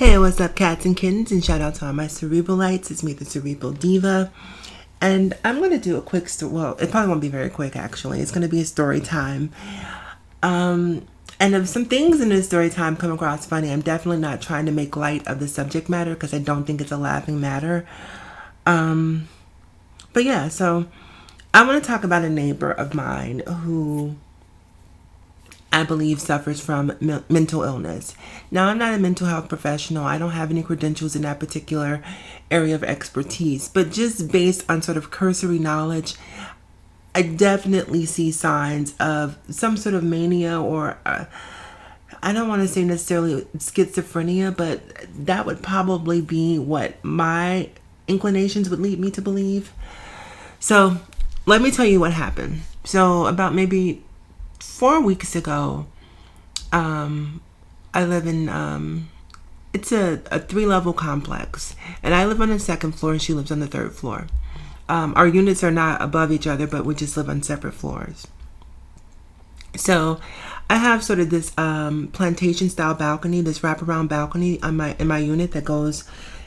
Hey, what's up, cats and kittens? And shout out to all my cerebralites. It's me, the Cerebral Diva. And I'm going to do a quick story. Well, it probably won't be very quick, actually. It's going to be a story time. And if some things in this story time come across funny, I'm definitely not trying to make light of the subject matter because I don't think it's a laughing matter. But yeah, so I want to talk about a neighbor of mine who I believe suffers from mental illness. Now, I'm not a mental health professional. I don't have any credentials in that particular area of expertise, but just based on sort of cursory knowledge, I definitely see signs of some sort of mania or I don't want to say necessarily schizophrenia, but that would probably be what my inclinations would lead me to believe. So let me tell you what happened. So about maybe 4 weeks ago, I live in, it's a 3-level complex, and I live on the second floor and she lives on the third floor. Our units are not above each other, but we just live on separate floors. So I have sort of this plantation style balcony, this wraparound balcony in my unit that goes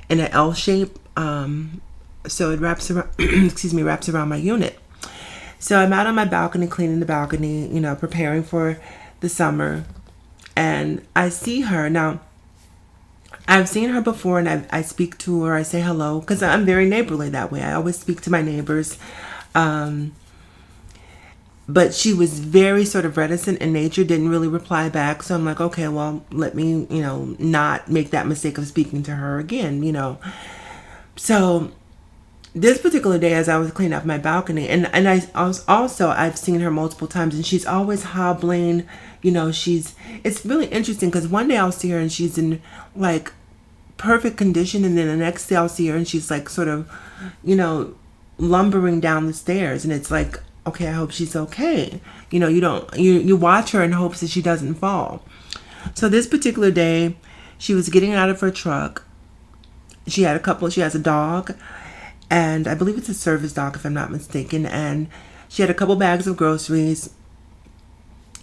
in an L shape. So it wraps around, wraps around my unit. So I'm out on my balcony, cleaning the balcony, preparing for the summer. And I see her. Now, I've seen her before and I speak to her. I say hello because I'm very neighborly that way. I always speak to my neighbors. But she was very sort of reticent in nature, didn't really reply back. So I'm like, okay, well, let me, not make that mistake of speaking to her again, So this particular day, as I was cleaning up my balcony, and I've seen her multiple times, and she's always hobbling, it's really interesting because one day I'll see her and she's in like perfect condition, and then the next day I'll see her and she's like sort of, lumbering down the stairs, and it's like, okay, I hope she's okay. You watch her in hopes that she doesn't fall. So this particular day, she was getting out of her truck. She has a dog. And I believe it's a service dog, if I'm not mistaken. And she had a couple bags of groceries.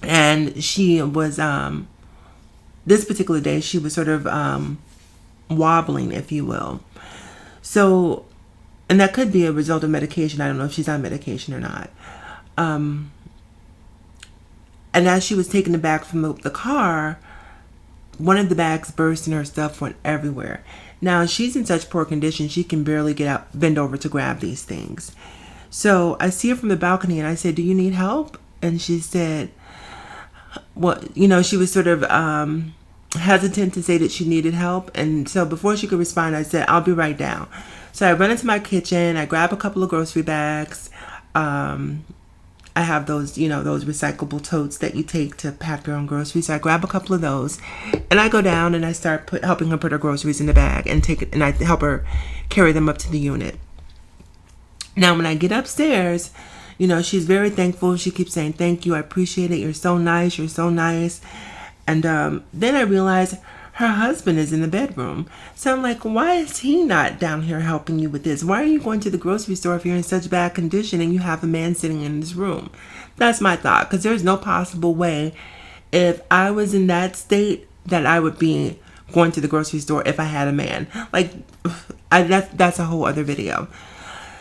And she was, this particular day, she was sort of wobbling, if you will. So, and that could be a result of medication. I don't know if she's on medication or not. And as she was taking the bag from the car, one of the bags burst and her stuff went everywhere. Now, she's in such poor condition, she can barely bend over to grab these things. So I see her from the balcony and I said, do you need help? And she said, well, she was sort of hesitant to say that she needed help. And so before she could respond, I said, I'll be right down. So I run into my kitchen, I grab a couple of grocery bags. I have those, those recyclable totes that you take to pack your own groceries. So I grab a couple of those and I go down and I start helping her put her groceries in the bag and take it, and I help her carry them up to the unit. Now, when I get upstairs, she's very thankful. She keeps saying, thank you. I appreciate it. You're so nice. You're so nice. And then I realize her husband is in the bedroom. So I'm like, why is he not down here helping you with this? Why are you going to the grocery store if you're in such bad condition and you have a man sitting in this room? That's my thought, because there's no possible way if I was in that state that I would be going to the grocery store if I had a man. Like, that's a whole other video.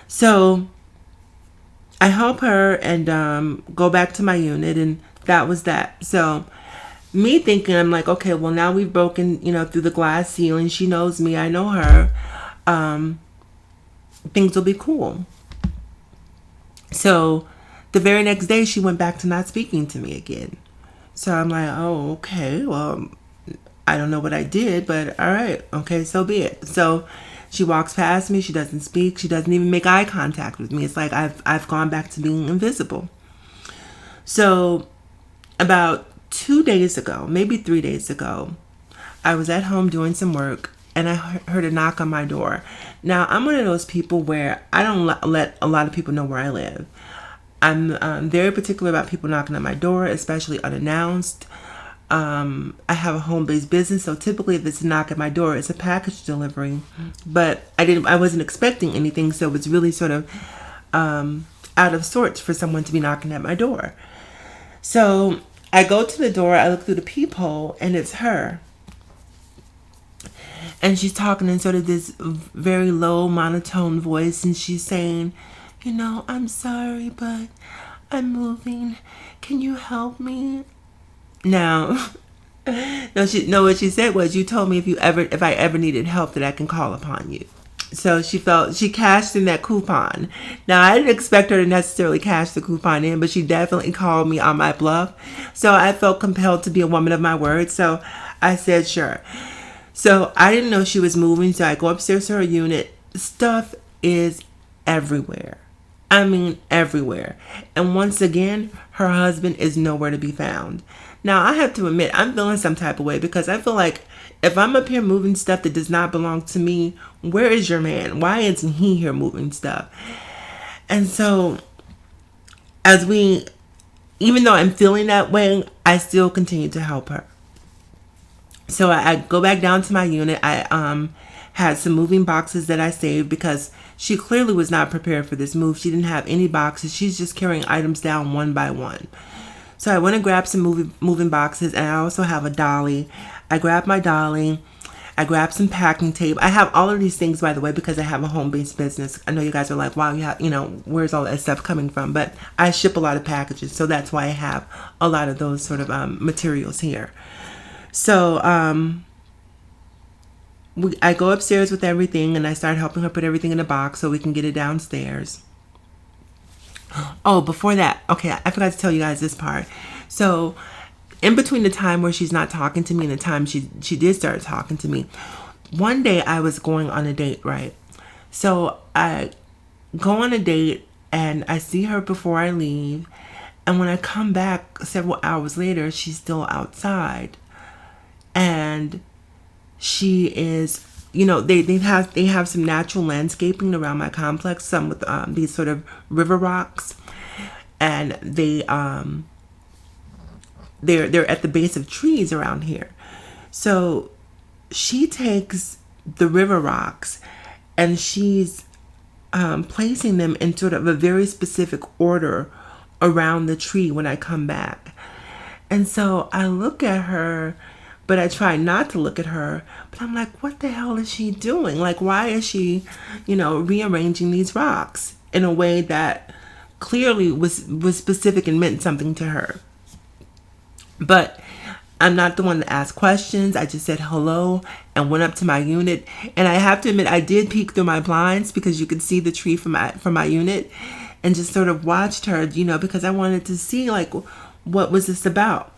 So I help her and go back to my unit, and that was that. So me thinking, I'm like, okay, well, now we've broken, through the glass ceiling. She knows me. I know her. Things will be cool. So the very next day, she went back to not speaking to me again. So I'm like, oh, okay, well, I don't know what I did, but all right, okay, so be it. So she walks past me. She doesn't speak. She doesn't even make eye contact with me. It's like I've gone back to being invisible. So about 2 days ago, maybe 3 days ago, I was at home doing some work and I heard a knock on my door. Now, I'm one of those people where I don't let a lot of people know where I live. I'm very particular about people knocking on my door, especially unannounced. I have a home-based business, so typically if it's a knock at my door, it's a package delivery. But I wasn't expecting anything, so it's really sort of out of sorts for someone to be knocking at my door. So I go to the door, I look through the peephole, and it's her. And she's talking in sort of this very low monotone voice, and she's saying, I'm sorry, but I'm moving. Can you help me? Now, no, what she said was, you told me if I ever needed help that I can call upon you. So she cashed in that coupon. Now, I didn't expect her to necessarily cash the coupon in, but she definitely called me on my bluff. So I felt compelled to be a woman of my word. So I said, sure. So I didn't know she was moving. So I go upstairs to her unit. Stuff is everywhere. I mean, everywhere. And once again, her husband is nowhere to be found. Now, I have to admit, I'm feeling some type of way because I feel like if I'm up here moving stuff that does not belong to me, where is your man? Why isn't he here moving stuff? And so, even though I'm feeling that way, I still continue to help her. So I go back down to my unit. I had some moving boxes that I saved because she clearly was not prepared for this move. She didn't have any boxes. She's just carrying items down one by one. So I went and grabbed some moving boxes, and I also have a dolly. I grabbed my dolly. I grabbed some packing tape. I have all of these things, by the way, because I have a home-based business. I know you guys are like, wow, where's all that stuff coming from? But I ship a lot of packages, so that's why I have a lot of those sort of materials here. So I go upstairs with everything, and I start helping her put everything in a box so we can get it downstairs. Oh, before that, okay, I forgot to tell you guys this part. So, in between the time where she's not talking to me and the time she did start talking to me, one day I was going on a date, right? So, I go on a date, and I see her before I leave, and when I come back several hours later, she's still outside. And she is... they have some natural landscaping around my complex, some with these sort of river rocks, and they're at the base of trees around here. So she takes the river rocks and she's placing them in sort of a very specific order around the tree when I come back. And so I look at her, but I try not to look at her. But I'm like, what the hell is she doing? Like, why is she, rearranging these rocks in a way that clearly was specific and meant something to her? But I'm not the one to ask questions. I just said hello and went up to my unit. And I have to admit, I did peek through my blinds because you could see the tree from my unit, and just sort of watched her, because I wanted to see, like, what was this about?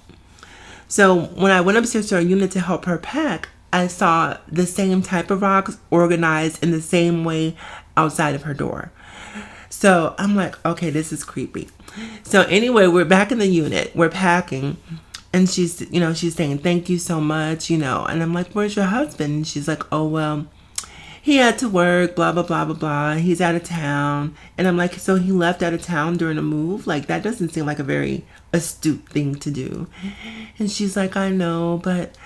So when I went upstairs to our unit to help her pack, I saw the same type of rocks organized in the same way outside of her door. So I'm like, okay, this is creepy. So anyway, we're back in the unit. We're packing. And she's saying, thank you so much, And I'm like, where's your husband? And she's like, oh, well, he had to work, blah, blah, blah, blah, blah. He's out of town. And I'm like, so he left out of town during a move? Like, that doesn't seem like a very astute thing to do. And she's like, I know, but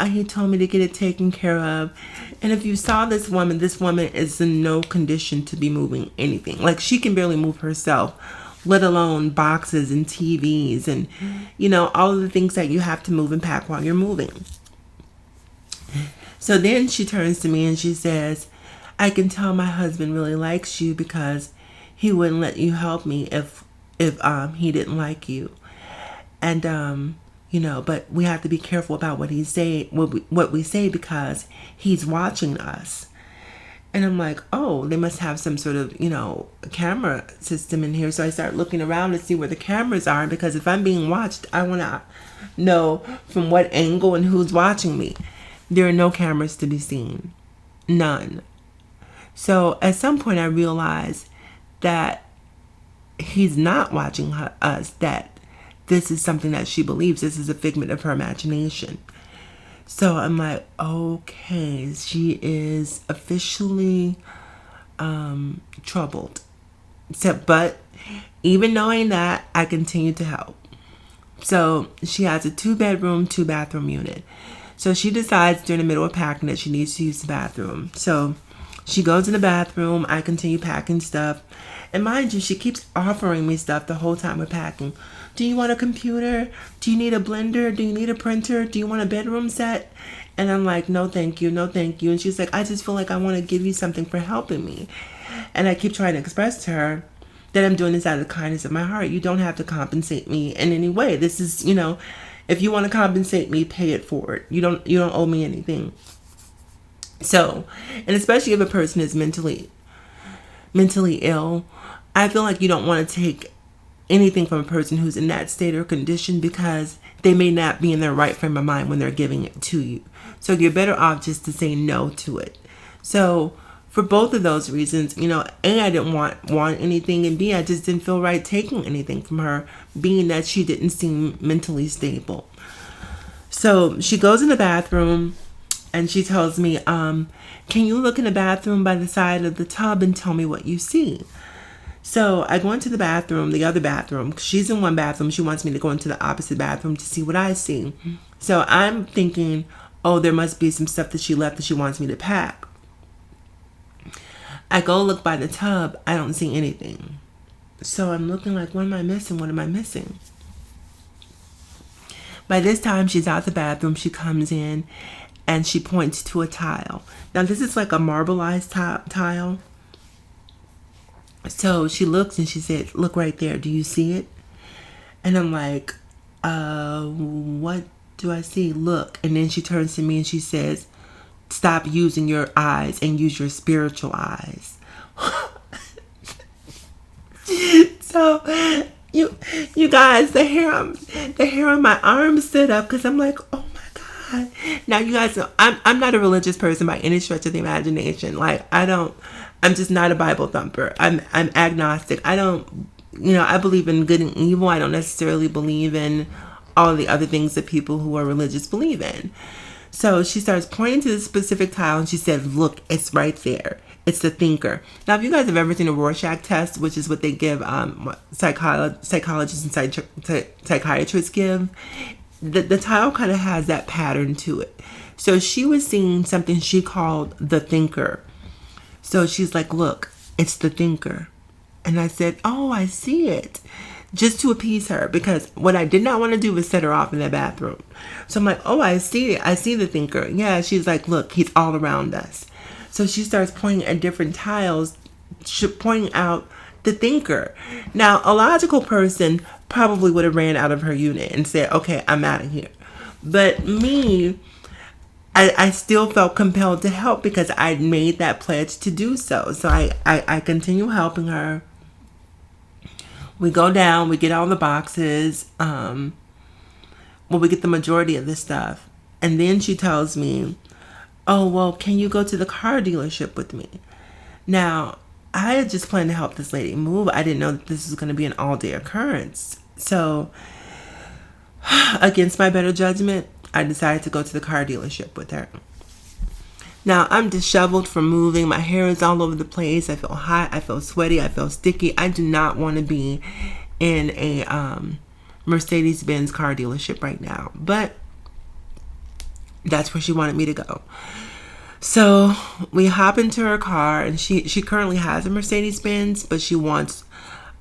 he told me to get it taken care of. And if you saw this woman is in no condition to be moving anything. Like, she can barely move herself, let alone boxes and TVs and, all of the things that you have to move and pack while you're moving. So then she turns to me and she says, I can tell my husband really likes you because he wouldn't let you help me if he didn't like you. And, but we have to be careful about what we say because he's watching us. And I'm like, oh, they must have some sort of, camera system in here. So I start looking around to see where the cameras are, because if I'm being watched, I want to know from what angle and who's watching me. There are no cameras to be seen. None. So at some point I realized that he's not watching us, that this is something that she believes. This is a figment of her imagination. So I'm like, okay, she is officially troubled. But even knowing that, I continue to help. So she has a 2-bedroom, 2-bathroom unit. So she decides during the middle of packing that she needs to use the bathroom. So she goes in the bathroom. I continue packing stuff. And mind you, she keeps offering me stuff the whole time we're packing. Do you want a computer? Do you need a blender? Do you need a printer? Do you want a bedroom set? And I'm like, no, thank you. No, thank you. And she's like, I just feel like I want to give you something for helping me. And I keep trying to express to her that I'm doing this out of the kindness of my heart. You don't have to compensate me in any way. This is, if you want to compensate me, pay it forward. You don't owe me anything. So, and especially if a person is mentally ill, I feel like you don't want to take anything from a person who's in that state or condition, because they may not be in their right frame of mind when they're giving it to you. So you're better off just to say no to it. So for both of those reasons, A, I didn't want anything, and B, I just didn't feel right taking anything from her, being that she didn't seem mentally stable. So she goes in the bathroom and she tells me, can you look in the bathroom by the side of the tub and tell me what you see? So I go into the bathroom, the other bathroom. She's in one bathroom. She wants me to go into the opposite bathroom to see what I see. So I'm thinking, oh, there must be some stuff that she left that she wants me to pack. I go look by the tub. I don't see anything. So I'm looking like, what am I missing? What am I missing? By this time, she's out the bathroom. She comes in and she points to a tile. Now, this is like a marbleized tile. So she looks and she said, look right there. Do you see it? And I'm like, what do I see? Look. And then she turns to me and she says, stop using your eyes and use your spiritual eyes. So you guys, the hair on my arm stood up, because I'm like, oh my God. Now you guys know I'm not a religious person by any stretch of the imagination. Like I'm just not a Bible thumper. I'm agnostic. I believe in good and evil. I don't necessarily believe in all the other things that people who are religious believe in. So she starts pointing to the specific tile and she said, look, it's right there. It's the thinker. Now, if you guys have ever seen a Rorschach test, which is what they give psychologists and psychiatrists give, the tile kind of has that pattern to it. So she was seeing something she called the thinker. So she's like, look, it's the thinker. And I said, oh, I see it. Just to appease her, because what I did not want to do was set her off in the bathroom. So I'm like, oh, I see it. I see the thinker. Yeah, she's like, look, he's all around us. So she starts pointing at different tiles, pointing out the thinker. Now, a logical person probably would have ran out of her unit and said, okay, I'm out of here. But me, I still felt compelled to help because I'd made that pledge to do so. So I continue helping her. We go down, we get all the boxes. We get the majority of the stuff. And then she tells me, oh, well, can you go to the car dealership with me? Now, I had just planned to help this lady move. I didn't know that this was going to be an all-day occurrence. So, against my better judgment, I decided to go to the car dealership with her. Now, I'm disheveled from moving. My hair is all over the place. I feel hot. I feel sweaty. I feel sticky. I do not want to be in a Mercedes-Benz car dealership right now. But that's where she wanted me to go. So we hop into her car, and she currently has a Mercedes-Benz, but she wants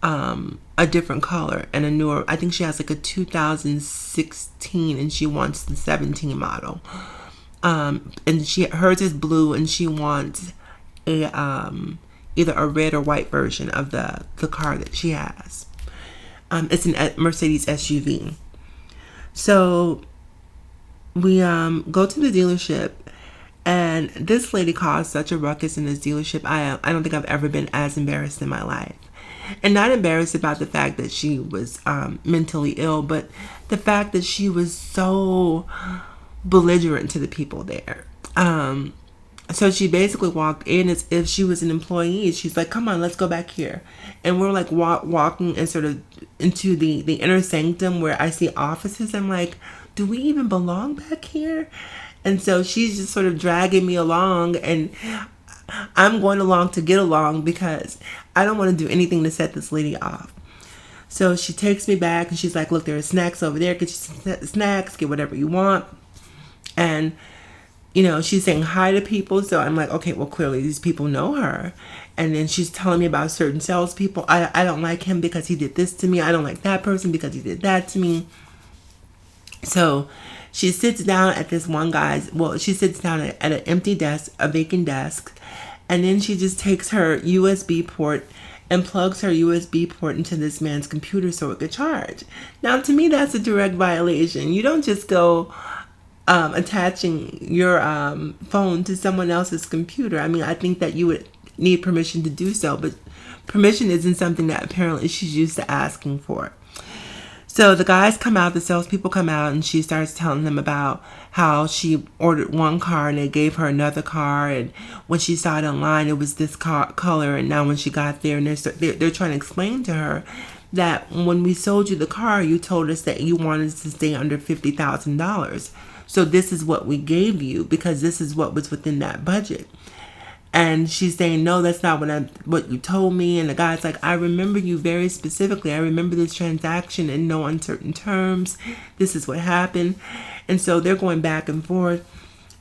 a different color and a newer. I think she has like a 2016, and she wants the 17 model. And hers is blue, and she wants a either a red or white version of the car that she has. It's a Mercedes SUV. So we go to the dealership, and this lady caused such a ruckus in this dealership. I don't think I've ever been as embarrassed in my life. And not embarrassed about the fact that she was mentally ill, but the fact that she was so belligerent to the people there. So she basically walked in as if she was an employee. She's like, come on, let's go back here. And we're like walking and sort of into the inner sanctum where I see offices. I'm like, do we even belong back here? And so she's just sort of dragging me along, and I'm going along to get along because I don't want to do anything to set this lady off. So she takes me back, and she's like, look, there are snacks over there. Get you some snacks, get whatever you want. And, she's saying hi to people. So I'm like, okay, well, clearly these people know her. And then she's telling me about certain salespeople. I don't like him because he did this to me. I don't like that person because he did that to me. So She sits down at this one guy's, well, she sits down at an empty desk, a vacant desk, and then she just takes her USB port and plugs her USB port into this man's computer so it could charge. Now, to me, that's a direct violation. You don't just go attaching your phone to someone else's computer. I mean, I think that you would need permission to do so, but permission isn't something that apparently she's used to asking for. So the guys come out, the salespeople come out, and she starts telling them about how she ordered one car and they gave her another car, and when she saw it online, it was this color, and now when she got there, and they're trying to explain to her that when we sold you the car, you told us that you wanted to stay under $50,000. So this is what we gave you because this is what was within that budget. And she's saying, no, that's not what you told me. And the guy's like, I remember you very specifically. I remember this transaction in no uncertain terms. This is what happened. And so they're going back and forth.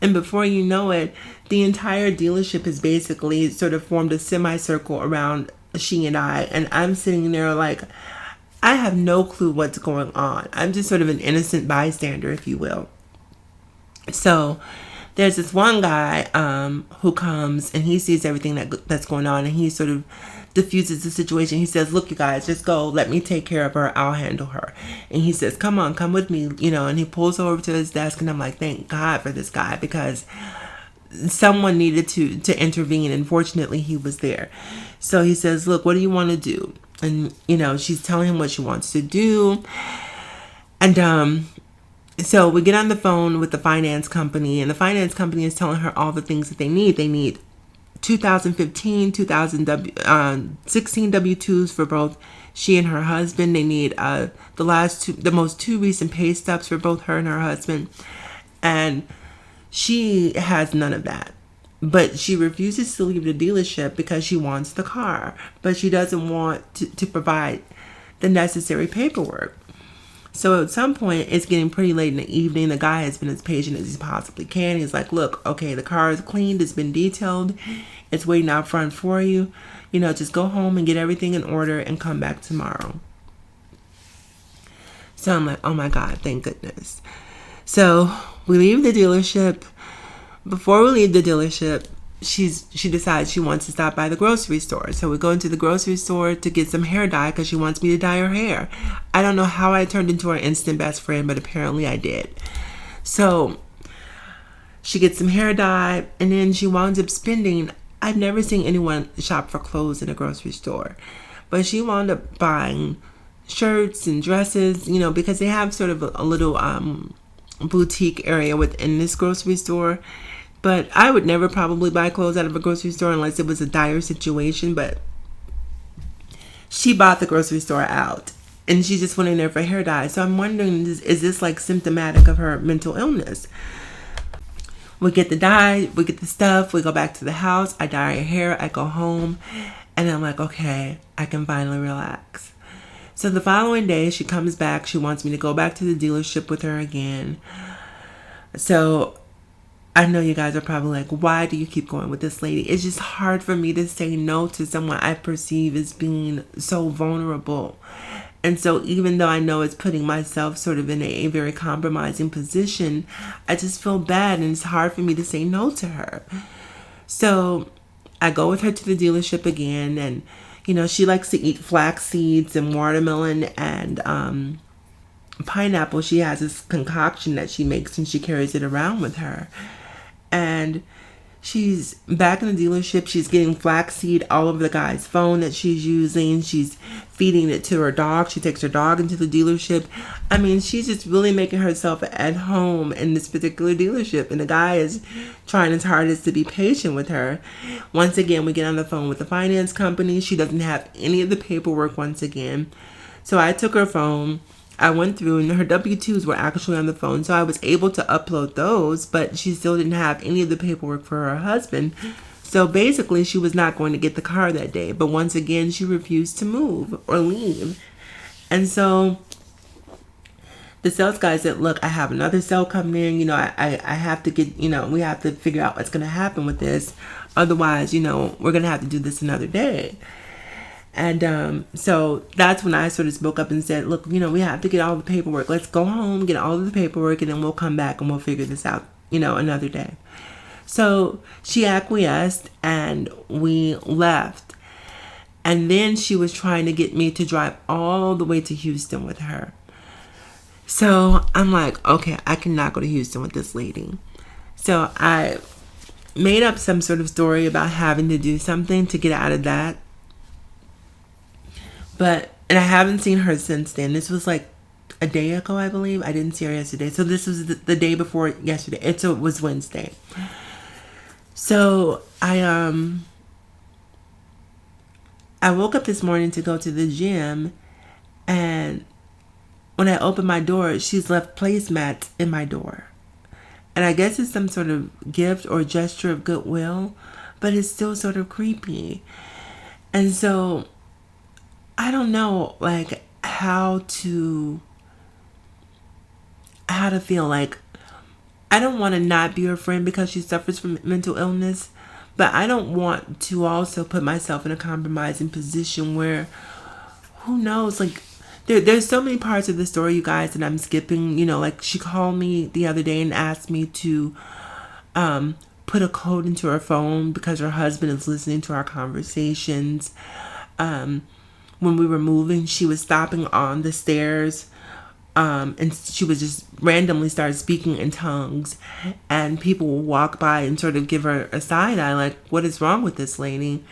And before you know it, the entire dealership has basically sort of formed a semicircle around she and I. And I'm sitting there like, I have no clue what's going on. I'm just sort of an innocent bystander, if you will. So there's this one guy who comes and he sees everything that's going on, and he sort of diffuses the situation. He says, look, you guys, just go. Let me take care of her. I'll handle her. And he says, come on, come with me. And he pulls over to his desk, and I'm like, thank God for this guy, because someone needed to intervene, and fortunately he was there. So he says, look, what do you want to do? And, she's telling him what she wants to do. And, so we get on the phone with the finance company, and the finance company is telling her all the things that they need. They need 2015, 2016 W-2s for both she and her husband. They need the most two recent pay stubs for both her and her husband. And she has none of that. But she refuses to leave the dealership because she wants the car. But she doesn't want to provide the necessary paperwork. So at some point, it's getting pretty late in the evening. The guy has been as patient as he possibly can. He's like, look, okay, the car is cleaned. It's been detailed. It's waiting out front for you. Just go home and get everything in order and come back tomorrow. So I'm like, oh my God, thank goodness. So we leave the dealership. Before we leave the dealership, she decides she wants to stop by the grocery store. So we go into the grocery store to get some hair dye because she wants me to dye her hair. I don't know how I turned into her instant best friend, but apparently I did. So she gets some hair dye, and then she winds up spending, I've never seen anyone shop for clothes in a grocery store, but she wound up buying shirts and dresses, because they have sort of a little boutique area within this grocery store. But I would never probably buy clothes out of a grocery store unless it was a dire situation. But she bought the grocery store out, and she just went in there for hair dye. So I'm wondering, is this like symptomatic of her mental illness? We get the dye, we get the stuff, we go back to the house, I dye her hair, I go home, and I'm like, okay, I can finally relax. So the following day, she comes back. She wants me to go back to the dealership with her again. So I know you guys are probably like, why do you keep going with this lady? It's just hard for me to say no to someone I perceive as being so vulnerable. And so even though I know it's putting myself sort of in a very compromising position, I just feel bad, and it's hard for me to say no to her. So I go with her to the dealership again, and she likes to eat flax seeds and watermelon and pineapple. She has this concoction that she makes, and she carries it around with her. And she's back in the dealership. She's getting flaxseed all over the guy's phone that she's using. She's feeding it to her dog. She takes her dog into the dealership. I mean, she's just really making herself at home in this particular dealership. And the guy is trying his hardest to be patient with her. Once again, we get on the phone with the finance company. She doesn't have any of the paperwork once again. So I took her phone. I went through, and her W-2s were actually on the phone, so I was able to upload those, but she still didn't have any of the paperwork for her husband. So basically, she was not going to get the car that day. But once again, she refused to move or leave. And so the sales guy said, look, I have another sale coming in. I have to get, we have to figure out what's going to happen with this. Otherwise, we're going to have to do this another day. And so that's when I sort of spoke up and said, look, we have to get all the paperwork. Let's go home, get all of the paperwork, and then we'll come back and we'll figure this out, another day. So she acquiesced and we left. And then she was trying to get me to drive all the way to Houston with her. So I'm like, okay, I cannot go to Houston with this lady. So I made up some sort of story about having to do something to get out of that. And I haven't seen her since then. This was like a day ago, I believe. I didn't see her yesterday. So this was the day before yesterday. So it was Wednesday. So I woke up this morning to go to the gym, and when I opened my door, she's left placemats in my door. And I guess it's some sort of gift or gesture of goodwill, but it's still sort of creepy. And so I don't know, like, how to feel. Like, I don't want to not be her friend because she suffers from mental illness, but I don't want to also put myself in a compromising position where, who knows, like, there's so many parts of the story, you guys, that I'm skipping. Like, she called me the other day and asked me to put a code into her phone because her husband is listening to our conversations. When we were moving, she was stopping on the stairs, and she would just randomly start speaking in tongues, and people would walk by and sort of give her a side eye, like, what is wrong with this lady?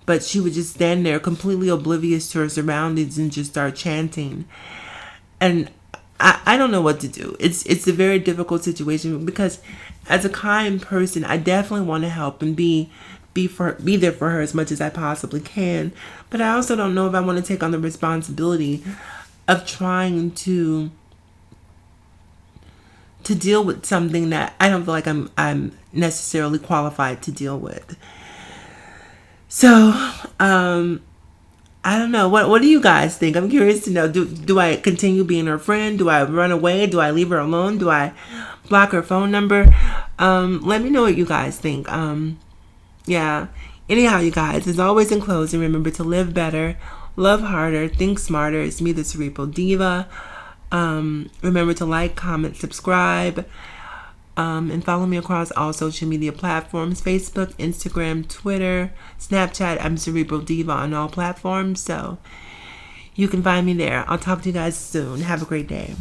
But she would just stand there completely oblivious to her surroundings and just start chanting. And I don't know what to do. It's a very difficult situation because as a kind person, I definitely want to help and be there for her as much as I possibly can. But I also don't know if I want to take on the responsibility of trying to deal with something that I don't feel like I'm necessarily qualified to deal with. So, I don't know. What do you guys think? I'm curious to know. Do I continue being her friend? Do I run away? Do I leave her alone? Do I block her phone number? Let me know what you guys think. Yeah. Anyhow, you guys, as always in closing, remember to live better, love harder, think smarter. It's me, the Cerebral Diva. Remember to like, comment, subscribe, and follow me across all social media platforms: Facebook, Instagram, Twitter, Snapchat. I'm Cerebral Diva on all platforms, so you can find me there. I'll talk to you guys soon. Have a great day.